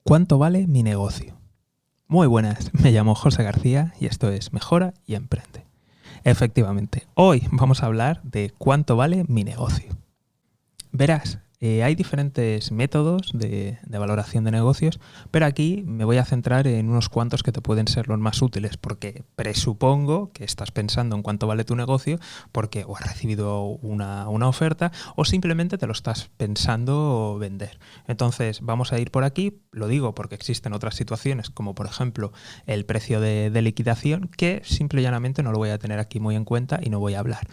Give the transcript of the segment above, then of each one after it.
¿Cuánto vale mi negocio? Muy buenas, me llamo José García y esto es Mejora y Emprende. Efectivamente, hoy vamos a hablar de cuánto vale mi negocio. Verás, hay diferentes métodos de valoración de negocios, pero aquí me voy a centrar en unos cuantos que te pueden ser los más útiles, porque presupongo que estás pensando en cuánto vale tu negocio porque o has recibido una oferta o simplemente te lo estás pensando vender. Entonces vamos a ir por aquí, lo digo porque existen otras situaciones como por ejemplo el precio de liquidación, que simple y llanamente no lo voy a tener aquí muy en cuenta y no voy a hablar.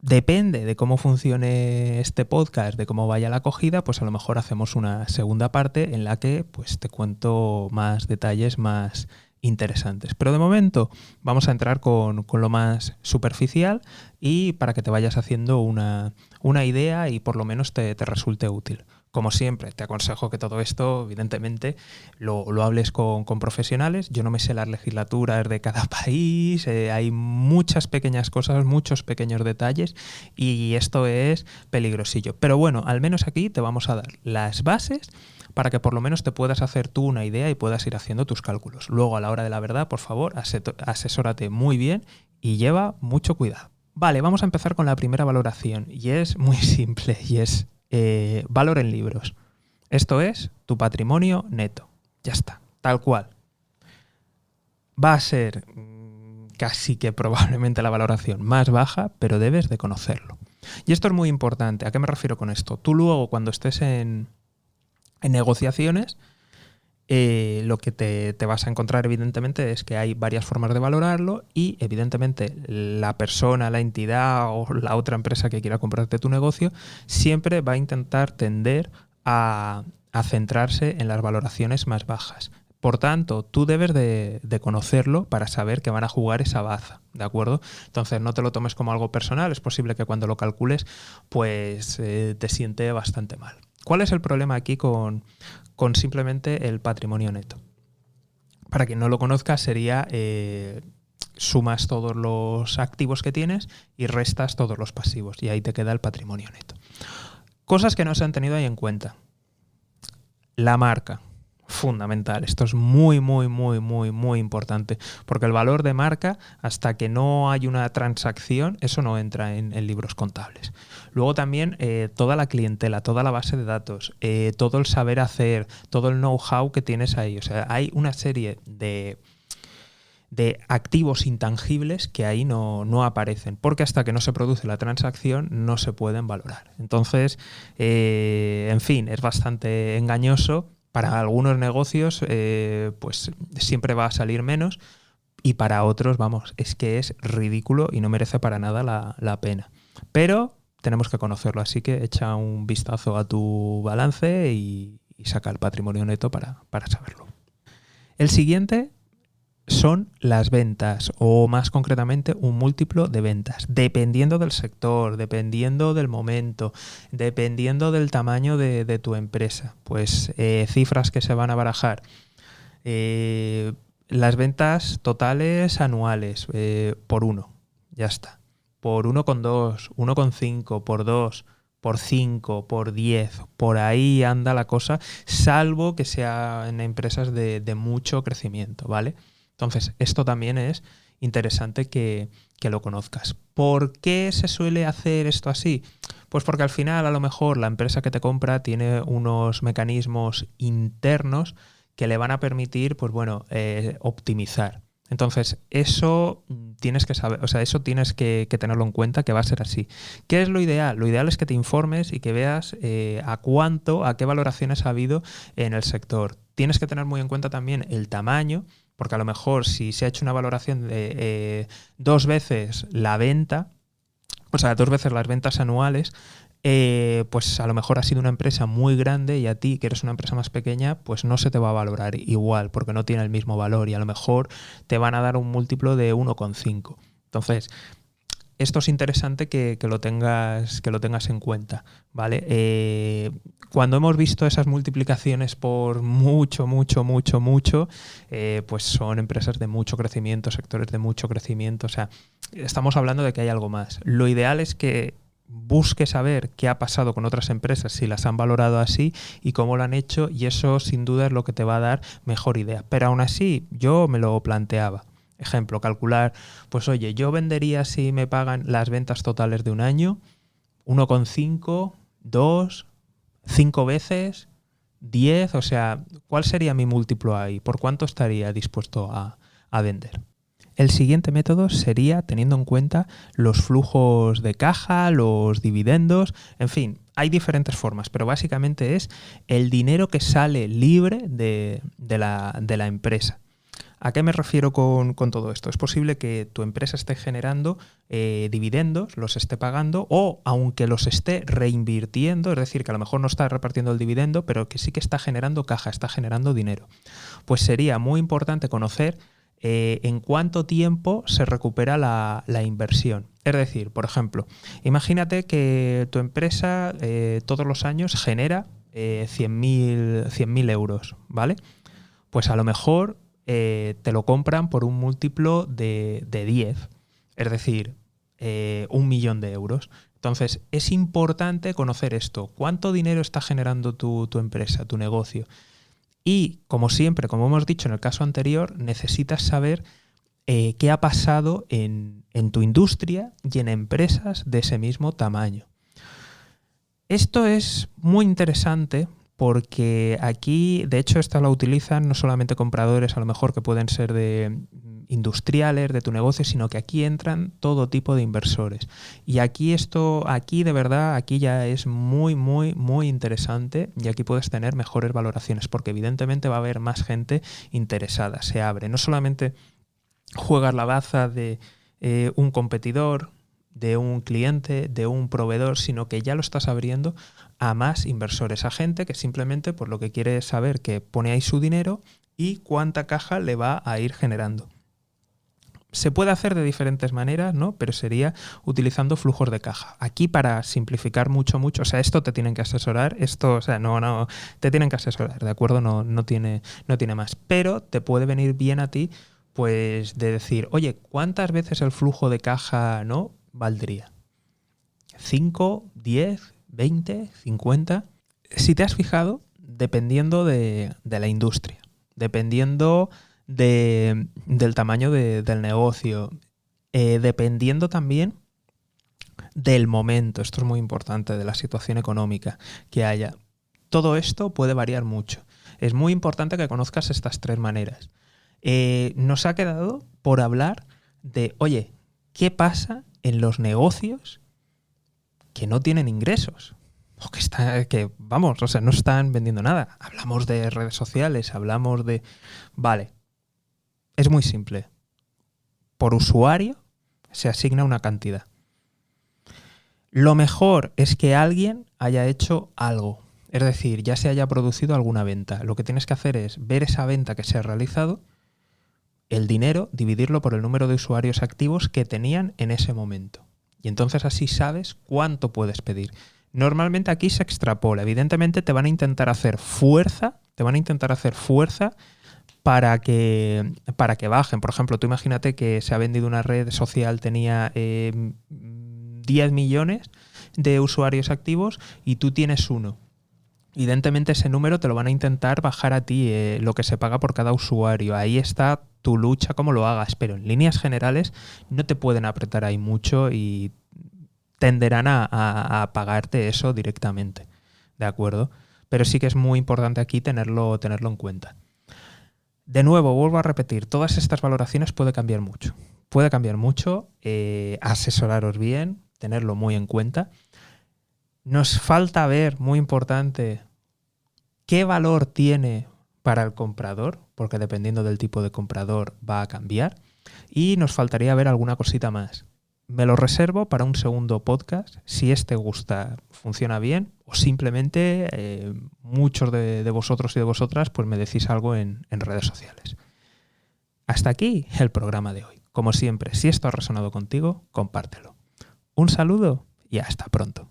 Depende de cómo funcione este podcast, de cómo vaya la acogida, pues a lo mejor hacemos una segunda parte en la que pues te cuento más detalles más interesantes. Pero de momento vamos a entrar con lo más superficial y para que te vayas haciendo una idea y por lo menos te resulte útil. Como siempre, te aconsejo que todo esto, evidentemente, lo hables con profesionales. Yo no me sé las legislaturas de cada país, hay muchas pequeñas cosas, muchos pequeños detalles y esto es peligrosillo. Pero bueno, al menos aquí te vamos a dar las bases para que por lo menos te puedas hacer tú una idea y puedas ir haciendo tus cálculos. Luego, a la hora de la verdad, por favor, asesórate muy bien y lleva mucho cuidado. Vale, vamos a empezar con la primera valoración y es muy simple y es valor en libros. Esto es tu patrimonio neto. Ya está, tal cual. Va a ser casi que probablemente la valoración más baja, pero debes de conocerlo. Y esto es muy importante. ¿A qué me refiero con esto? Tú luego cuando estés en negociaciones, lo que te vas a encontrar evidentemente es que hay varias formas de valorarlo y evidentemente la persona, la entidad o la otra empresa que quiera comprarte tu negocio siempre va a intentar tender a centrarse en las valoraciones más bajas. Por tanto, tú debes de conocerlo para saber que van a jugar esa baza, ¿de acuerdo? Entonces no te lo tomes como algo personal, es posible que cuando lo calcules pues te siente bastante mal. ¿Cuál es el problema aquí con simplemente el patrimonio neto? Para quien no lo conozca, sería sumas todos los activos que tienes y restas todos los pasivos y ahí te queda el patrimonio neto. Cosas que no se han tenido ahí en cuenta. La marca. Fundamental. Esto es muy importante porque el valor de marca, hasta que no hay una transacción, eso no entra en libros contables. Luego también toda la clientela, toda la base de datos, todo el saber hacer, todo el know-how que tienes ahí. O sea, hay una serie de activos intangibles que ahí no aparecen, porque hasta que no se produce la transacción no se pueden valorar. Entonces, en fin, es bastante engañoso. Para algunos negocios pues siempre va a salir menos y para otros, vamos, es que es ridículo y no merece para nada la pena. Pero tenemos que conocerlo, así que echa un vistazo a tu balance y saca el patrimonio neto para saberlo. El siguiente son las ventas, o más concretamente un múltiplo de ventas, dependiendo del sector, dependiendo del momento, dependiendo del tamaño de tu empresa. Pues cifras que se van a barajar. Las ventas totales anuales por 1, ya está. Por 1,2, 1,5, por 2, por 5, por 10, por ahí anda la cosa, salvo que sea en empresas de mucho crecimiento, ¿vale? Entonces, esto también es interesante que lo conozcas. ¿Por qué se suele hacer esto así? Pues porque al final, a lo mejor, la empresa que te compra tiene unos mecanismos internos que le van a permitir, pues bueno, optimizar. Entonces, eso tienes que saber, o sea, eso tienes que tenerlo en cuenta, que va a ser así. ¿Qué es lo ideal? Lo ideal es que te informes y que veas a qué valoraciones ha habido en el sector. Tienes que tener muy en cuenta también el tamaño, porque a lo mejor si se ha hecho una valoración de 2 veces la venta, o sea, 2 veces las ventas anuales, pues a lo mejor ha sido una empresa muy grande y a ti, que eres una empresa más pequeña, pues no se te va a valorar igual porque no tiene el mismo valor y a lo mejor te van a dar un múltiplo de 1,5. Entonces, esto es interesante que lo tengas en cuenta, ¿vale? Cuando hemos visto esas multiplicaciones por mucho, pues son empresas de mucho crecimiento, sectores de mucho crecimiento. O sea, estamos hablando de que hay algo más. Lo ideal es que busque saber qué ha pasado con otras empresas, si las han valorado así y cómo lo han hecho, y eso sin duda es lo que te va a dar mejor idea. Pero aún así, yo me lo planteaba. Ejemplo, calcular, pues oye, yo vendería si me pagan las ventas totales de un año, 1,5, 2, 5 veces, 10, o sea, ¿cuál sería mi múltiplo ahí? ¿Por cuánto estaría dispuesto a vender? El siguiente método sería teniendo en cuenta los flujos de caja, los dividendos, en fin, hay diferentes formas, pero básicamente es el dinero que sale libre de la empresa. ¿A qué me refiero con todo esto? Es posible que tu empresa esté generando dividendos, los esté pagando, o aunque los esté reinvirtiendo, es decir, que a lo mejor no está repartiendo el dividendo, pero que sí que está generando caja, está generando dinero. Pues sería muy importante conocer en cuánto tiempo se recupera la inversión. Es decir, por ejemplo, imagínate que tu empresa todos los años genera 100.000 euros, ¿vale? Pues a lo mejor te lo compran por un múltiplo de 10, es decir, 1.000.000 de euros. Entonces, es importante conocer esto. ¿Cuánto dinero está generando tu empresa, tu negocio? Y, como siempre, como hemos dicho en el caso anterior, necesitas saber qué ha pasado en tu industria y en empresas de ese mismo tamaño. Esto es muy interesante porque aquí, de hecho, esta la utilizan no solamente compradores, a lo mejor que pueden ser de industriales de tu negocio, sino que aquí entran todo tipo de inversores. Y aquí de verdad, aquí ya es muy, muy, muy interesante y aquí puedes tener mejores valoraciones porque evidentemente va a haber más gente interesada, se abre. No solamente juegas la baza de un competidor, de un cliente, de un proveedor, sino que ya lo estás abriendo a más inversores, a gente que simplemente por lo que quiere saber que pone ahí su dinero y cuánta caja le va a ir generando. Se puede hacer de diferentes maneras, ¿no? Pero sería utilizando flujos de caja. Aquí, para simplificar mucho, o sea, esto te tienen que asesorar, no, te tienen que asesorar, ¿de acuerdo? No tiene más. Pero te puede venir bien a ti, pues, de decir, oye, ¿cuántas veces el flujo de caja, ¿no?, valdría? ¿5, 10, 20, 50? Si te has fijado, dependiendo de la industria, dependiendo del tamaño del negocio, dependiendo también del momento, esto es muy importante, de la situación económica que haya. Todo esto puede variar mucho. Es muy importante que conozcas estas tres maneras. Nos ha quedado por hablar de, oye, ¿qué pasa en los negocios que no tienen ingresos? O no están vendiendo nada. Hablamos de redes sociales, hablamos de... Vale. Es muy simple. Por usuario se asigna una cantidad. Lo mejor es que alguien haya hecho algo. Es decir, ya se haya producido alguna venta. Lo que tienes que hacer es ver esa venta que se ha realizado, el dinero, dividirlo por el número de usuarios activos que tenían en ese momento. Y entonces así sabes cuánto puedes pedir. Normalmente aquí se extrapola. Evidentemente te van a intentar hacer fuerza para que bajen. Por ejemplo, tú imagínate que se ha vendido una red social, tenía 10 millones de usuarios activos y tú tienes 1. Evidentemente ese número te lo van a intentar bajar a ti, lo que se paga por cada usuario. Ahí está tu lucha, cómo lo hagas, pero en líneas generales no te pueden apretar ahí mucho y tenderán a pagarte eso directamente, ¿de acuerdo? Pero sí que es muy importante aquí tenerlo en cuenta. De nuevo, vuelvo a repetir, todas estas valoraciones puede cambiar mucho. Asesoraros bien, tenerlo muy en cuenta. Nos falta ver, muy importante, qué valor tiene para el comprador, porque dependiendo del tipo de comprador va a cambiar. Y nos faltaría ver alguna cosita más. Me lo reservo para un segundo podcast, si este gusta, funciona bien, o simplemente muchos de vosotros y de vosotras pues me decís algo en redes sociales. Hasta aquí el programa de hoy. Como siempre, si esto ha resonado contigo, compártelo. Un saludo y hasta pronto.